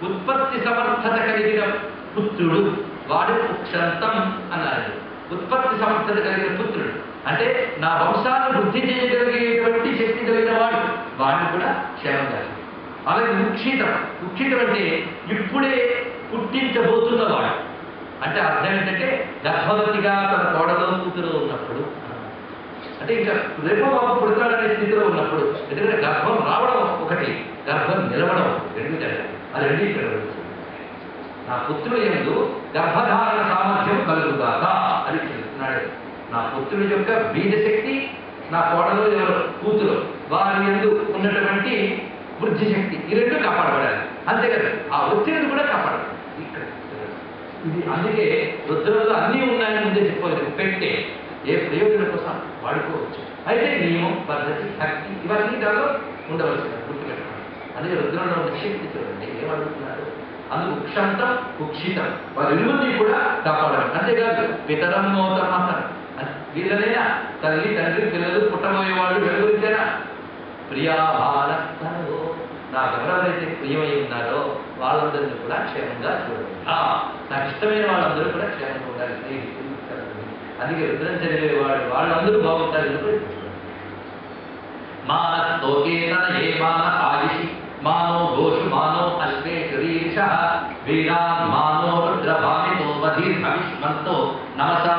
ఉత్పత్తి సమర్థత కలిగిన పుత్రుడు వాడు పుక్షంతం అన్నారు. ఉత్పత్తి సమర్థత కలిగిన పుత్రుడు అంటే నా వంశాన్ని వృద్ధి చేయగలిగేటువంటి శక్తి కలిగిన వాడిని కూడా క్షేమం కలిగి. అలాగే ముక్షితం అంటే ఇప్పుడే పుట్టించబోతున్నవాడు అంటే అర్థం ఏంటంటే గర్భవతిగా తన కోడలో కూతురు ఉన్నప్పుడు, అంటే ఇంకా రేపో బాబు పుడతాడనే స్థితిలో ఉన్నప్పుడు. ఎందుకంటే గర్భం రావడం ఒకటి, గర్భం నిలవడం రెండు జరగాలి. ఆ రెండు ఇక్కడ నా పుత్రుడు యందు గర్భధారణ సామర్థ్యం కలుగుగాక అని చెప్తున్నాడు. నా పుత్రుడి యొక్క బీజశక్తి, నా కోడలో కూతురు వారి యందు ఉన్నటువంటి వృద్ధి శక్తి, ఈ రెండు కాపాడబడాలి. అంతే కదా, ఆ ఒత్తిడిని కూడా కాపాడాలి. ఇక్కడ ఇది అందుకే రుద్రంలో అన్నీ ఉన్నాయని ముందే చెప్పలేదు. పెట్టే ఏ ప్రయోజనం కోసం వాడుకోవచ్చు. అయితే నియమం, పద్ధతి, శక్తి ఇవన్నీ దానిలో ఉండవలసిన గుర్తుపెట్టుకోండి. అందుకే రుద్రంలో ఉన్న శక్తి చూడండి ఏమడుగుతున్నారు. అందుకు క్షంతం కుక్షితం వారి ఇరువురిని కూడా కాపాడాలి. అంతేకాదు పితరం మోతమత వీళ్ళనైనా తల్లి తండ్రి పిల్లలు పుట్టబోయేవాళ్ళు వెలుగురితేనా ప్రియాభారస్తనో నాకు ఎవరెవరైతే ప్రియమై ఉన్నారో వాళ్ళందరినీ కూడా క్షేమంగా చూడండి. నాకు ఇష్టమైన వాళ్ళందరూ కూడా క్షేమంగా ఉండాలి. స్నేహితులు అందుకే రుద్రం చదివేవాడు వాళ్ళందరూ బాగుంటారు. మానస్తోకేతన ఏ మాన ఆయుషి మానో ఘోషు మానో అశ్వే శరీష వీరాన్ మానో రుద్రభామితో వధీర్ అవిష్మంతో నమసా